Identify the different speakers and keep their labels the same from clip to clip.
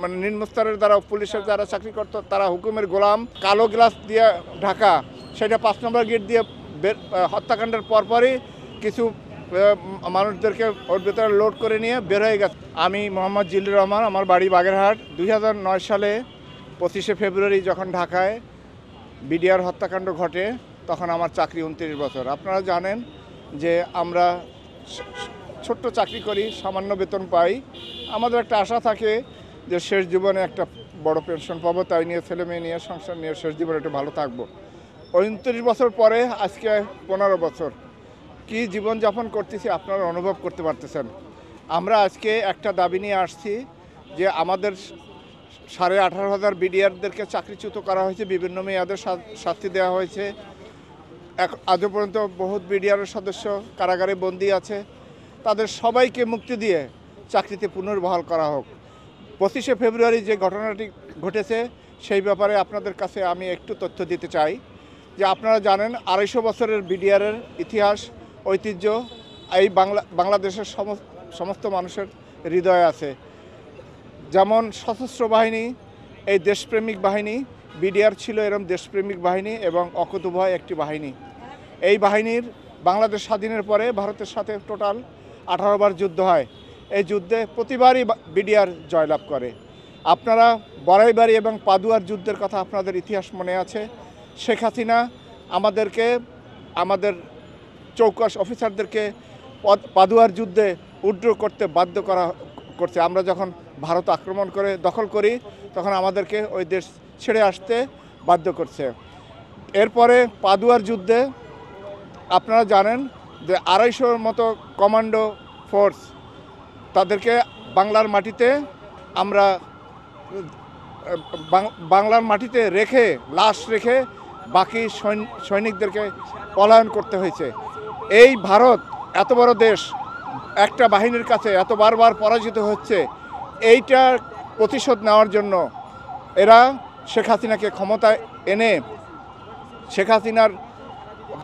Speaker 1: মানে নিম্ন স্তরের যারা পুলিশের যারা চাকরি করতো তারা হুকুমের গোলাম, কালো গ্লাস দিয়ে ঢাকা, সেটা 5 নম্বর গেট দিয়ে হত্যাকাণ্ডের পরপরই কিছু মানুষদেরকে ওর ভেতরে লোড করে নিয়ে বের হয়ে গেছে। আমি মোহাম্মদ জিল্লুর রহমান, আমার বাড়ি বাগেরহাট। 2009 সালে 25শে ফেব্রুয়ারি যখন ঢাকায় বিডিআর হত্যাকাণ্ড ঘটে তখন আমার চাকরি 29 বছর। আপনারা জানেন যে আমরা ছোট্ট চাকরি করি, সামান্য বেতন পাই। আমাদের একটা আশা থাকে যে শেষ জীবনে একটা বড় পেনশন পাবো, তাই নিয়ে ছেলে মেয়ে নিয়ে সংসার নিয়ে শেষ জীবনে একটু ভালো থাকবো। 29 বছর পরে আজকে 15 বছর কি জীবনযাপন করতেছি আপনারা অনুভব করতে পারতেছেন। আমরা আজকে একটা দাবি নিয়ে আসছি যে আমাদের 18,500 বিডিআরদেরকে চাকরিচ্যুত করা হয়েছে, বিভিন্ন মেয়াদের শাস্তি দেওয়া হয়েছে। আজও পর্যন্ত বহুত বিডিআরের সদস্য কারাগারে বন্দী আছে, তাদের সবাইকে মুক্তি দিয়ে চাকরিতে পুনর্বহাল করা হোক। 25শে ফেব্রুয়ারি যে ঘটনাটি ঘটেছে সেই ব্যাপারে আপনাদের কাছে আমি একটু তথ্য দিতে চাই যে আপনারা জানেন 250 বছরের বিডিআরের ইতিহাস ঐতিহ্য এই বাংলাদেশের সমস্ত মানুষের হৃদয়ে আছে। যেমন সশস্ত্র বাহিনী, এই দেশপ্রেমিক বাহিনী, বিডিআর ছিল এরকম দেশপ্রেমিক বাহিনী এবং অকুতোভয় একটি বাহিনী। এই বাহিনীর বাংলাদেশ স্বাধীনের পরে ভারতের সাথে টোটাল 18 বার যুদ্ধ হয়। এই যুদ্ধে প্রতিবারই বিডিআর জয়লাভ করে। আপনারা বড়াইবাড়ি এবং পাদুয়ার যুদ্ধের কথা আপনাদের ইতিহাস মনে আছে। শেখ হাসিনা আমাদের চৌকস অফিসারদেরকে পাদুয়ার যুদ্ধে উইথড্র করতে বাধ্য করছে। আমরা যখন ভারত আক্রমণ করে দখল করি তখন আমাদেরকে ওই দেশ ছেড়ে আসতে বাধ্য করছে। এরপরে পাদুয়ার যুদ্ধে আপনারা জানেন যে 250-র মতো কমান্ডো ফোর্স তাদেরকে বাংলার মাটিতে রেখে লাশ রেখে বাকি সৈনিকদেরকে পলায়ন করতে হয়েছে। এই ভারত এত বড় দেশ একটা বাহিনীর কাছে এত বারবার পরাজিত হচ্ছে, এইটার প্রতিশোধ নেওয়ার জন্য এরা শেখ হাসিনাকে ক্ষমতায় এনে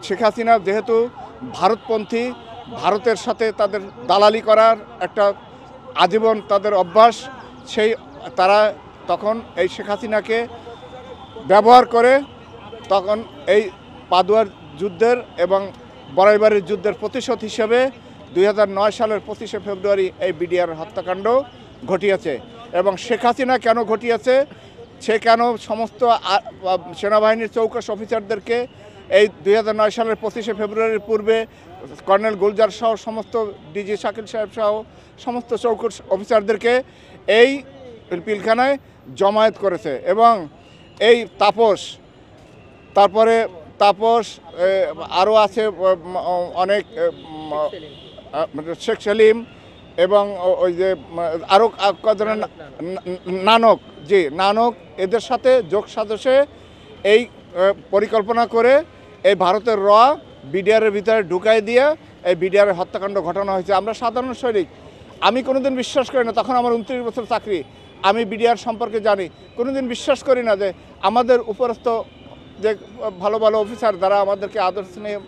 Speaker 1: শেখ হাসিনা যেহেতু ভারতপন্থী, ভারতের সাথে তাদের দালালি করার একটা আজীবন তাদের অভ্যাস, তারা তখন এই শেখ হাসিনাকে ব্যবহার করে তখন এই পাদুয়ার যুদ্ধের এবং বড়াইবাড়ির যুদ্ধের প্রতিশোধ হিসেবে 2009 সালের 25শে ফেব্রুয়ারি এই বিডিআর হত্যাকাণ্ড ঘটিয়েছে। এবং শেখ হাসিনা কেন ঘটিয়েছে, সে কেন সমস্ত সেনাবাহিনীর চৌকস অফিসারদেরকে এই 2009 সালের 25শে ফেব্রুয়ারির পূর্বে কর্নেল গুলজার সহ সমস্ত ডিজি শাকিল সাহেব সহ সমস্ত চৌকস অফিসারদেরকে এই পিলখানায় জমায়েত করেছে। এবং এই তারপরে আরও আছে অনেক শেখ সেলিম এবং ওই যে আরও কজনের নানক এদের সাথে যোগ সাজসে এই পরিকল্পনা করে এই ভারতের বিডিআরের ভিতরে ঢুকাই দিয়ে এই বিডিআরের হত্যাকাণ্ড ঘটানো হয়েছে। আমরা সাধারণ সৈনিক, আমি কোনোদিন বিশ্বাস করি না, তখন আমার 29 বছর চাকরি, আমি বিডিআর সম্পর্কে জানি, কোনোদিন বিশ্বাস করি না যে আমাদের উপরস্থ যে ভালো ভালো অফিসার যারা আমাদেরকে আদর্শ নিয়ে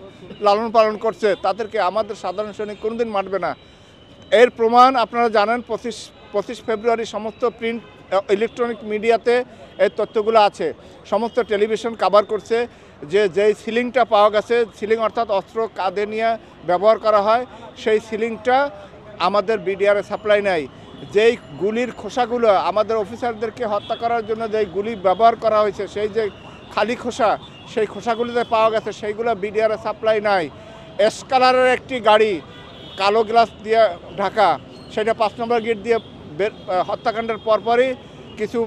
Speaker 1: লালন পালন করছে তাদেরকে আমাদের সাধারণ সৈনিক কোনোদিন মানবে না। এর প্রমাণ আপনারা জানেন 25 ফেব্রুয়ারি সমস্ত প্রিন্ট ইলেকট্রনিক মিডিয়াতে এই তথ্যগুলো আছে, সমস্ত টেলিভিশন কভার করছে যে যেই সিলিংটা পাওয়া গেছে, সিলিং অর্থাৎ অস্ত্র কাঁধে নিয়ে ব্যবহার করা হয়, সেই সিলিংটা আমাদের বিডিআরে সাপ্লাই নাই। যেই গুলির খোসাগুলো আমাদের অফিসারদেরকে হত্যা করার জন্য যেই গুলি ব্যবহার করা হয়েছে, সেই যে খালি খোসা, সেই খোসাগুলিতে পাওয়া গেছে, সেইগুলো বিডিআরে সাপ্লাই নাই। এসকালারের একটি গাড়ি কালো গ্লাস দিয়ে ঢাকা, সেটা 5 নম্বর গেট দিয়ে হত্যাকাণ্ডের পরপরই কিছু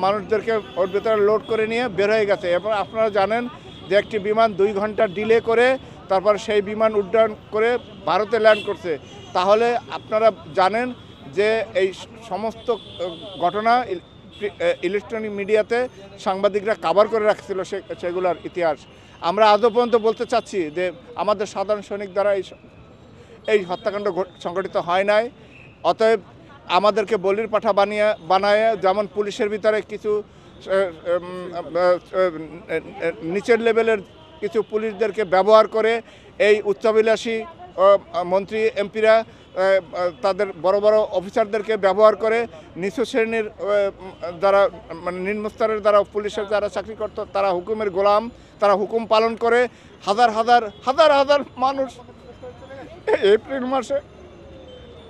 Speaker 1: মানুষদেরকে ওর ভেতরে লোড করে নিয়ে বের হয়ে গেছে। এবং আপনারা জানেন যে একটি বিমান 2 ঘন্টা ডিলে করে তারপর সেই বিমান উড্ডয়ন করে ভারতে ল্যান্ড করছে। তাহলে আপনারা জানেন যে এই সমস্ত ঘটনা ইলেকট্রনিক মিডিয়াতে সাংবাদিকরা কভার করে রাখছিল সেগুলোর ইতিহাস। আমরা আজও পর্যন্ত বলতে চাচ্ছি যে আমাদের সাধারণ সৈনিক দ্বারা এই হত্যাকাণ্ড সংঘটিত হয় নাই। অতএব আমাদেরকে বলির পাঠা বানায় যেমন পুলিশের ভিতরে কিছু নিচের লেভেলের কিছু পুলিশদেরকে ব্যবহার করে এই উচ্চাভিলাষী মন্ত্রী এমপিরা তাদের বড় বড় অফিসারদেরকে ব্যবহার করে নিচু শ্রেণীর যারা মানে নিম্ন স্তরের যারা পুলিশের যারা চাকরি করত তারা হুকুমের গোলাম, তারা হুকুম পালন করে হাজার হাজার হাজার হাজার মানুষ এপ্রিল মাসে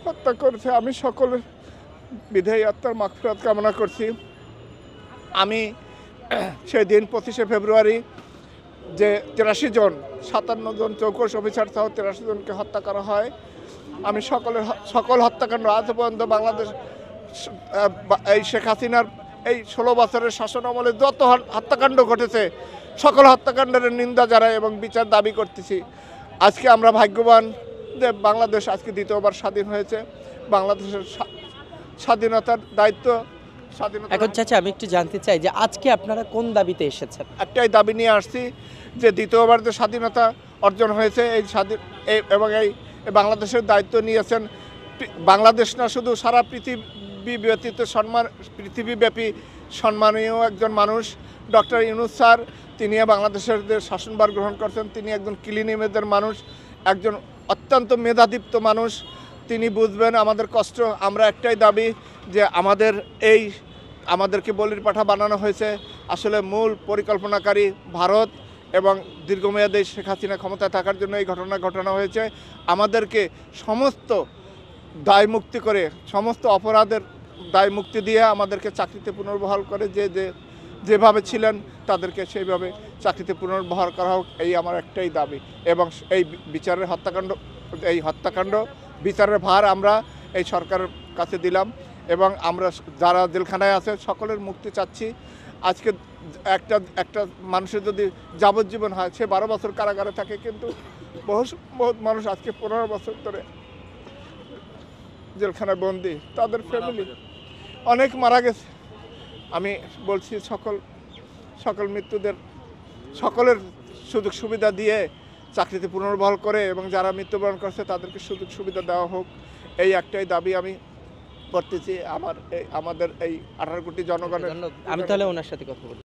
Speaker 1: হত্যা করেছে। আমি সকলের বিধায়ী আত্মার মাগফিরাত কামনা করছি। আমি সেই দিন 25শে ফেব্রুয়ারি যে 83 জন 57 জন চৌকস অফিসার সহ 83 জনকে হত্যা করা হয়, আমি সকল হত্যাকাণ্ড আজ পর্যন্ত বাংলাদেশ এই শেখ হাসিনার এই 16 বছরের শাসন আমলে যত হত্যাকাণ্ড ঘটেছে সকল হত্যাকাণ্ডের নিন্দা জানাই এবং বিচার দাবি করতেছি। আজকে আমরা ভাগ্যবান যে বাংলাদেশ আজকে দ্বিতীয়বার স্বাধীন হয়েছে। বাংলাদেশের স্বাধীনতার দায়িত্ব
Speaker 2: এখন চাচা আমি একটু জানতে চাই যে আজকে আপনারা কোন দাবিতে এসেছেন?
Speaker 1: একটাই দাবি নিয়ে আসছি যে দ্বিতীয়বার যে স্বাধীনতা অর্জন হয়েছে এবং এই বাংলাদেশের দায়িত্ব নিয়েছেন বাংলাদেশ না শুধু সারা পৃথিবী ব্যতীত পৃথিবীব্যাপী সম্মানীয় একজন মানুষ ডক্টর ইউনূস স্যার। তিনি বাংলাদেশের যে শাসনভার গ্রহণ করছেন, তিনি একজন কিলিনিমেদের মানুষ, একজন অত্যন্ত মেধাদীপ্ত মানুষ। তিনি বুঝবেন আমাদের কষ্ট। আমরা একটাই দাবি যে আমাদেরকে বলির পাঠা বানানো হয়েছে। আসলে মূল পরিকল্পনাকারী ভারত এবং দীর্ঘমেয়াদী শেখ হাসিনা ক্ষমতায় থাকার জন্য এই ঘটনা ঘটানো হয়েছে। আমাদেরকে সমস্ত দায় মুক্তি করে, সমস্ত অপরাধের দায় মুক্তি দিয়ে আমাদেরকে চাকরিতে পুনর্বহাল করে যেভাবে ছিলেন তাদেরকে সেইভাবে চাকরিতে পুনর্বহাল করা হোক, এই আমার একটাই দাবি। এবং এই হত্যাকাণ্ড বিচারের ভার আমরা এই সরকারের কাছে দিলাম এবং আমরা যারা জেলখানায় আছে সকলের মুক্তি চাচ্ছি। আজকে একটা মানুষের যদি যাবজ্জীবন হয়, সে 12 বছর কারাগারে থাকে, কিন্তু বহুত মানুষ আজকে 15 বছর ধরে জেলখানায় বন্দি, তাদের ফ্যামিলি অনেক মারা গেছে। আমি বলছি সকল মৃত্যুদের সকলের সুযোগ সুবিধা দিয়ে চাকরিতে পুনর্বহাল করে এবং যারা মৃত্যুবরণ করছে তাদেরকে সুযোগ সুবিধা দেওয়া হোক, এই একটাই দাবি আমি করতেছি। আমাদের এই 18 কোটি জনগণের।
Speaker 2: আমি তাহলে ওনার সাথে কথা বলি।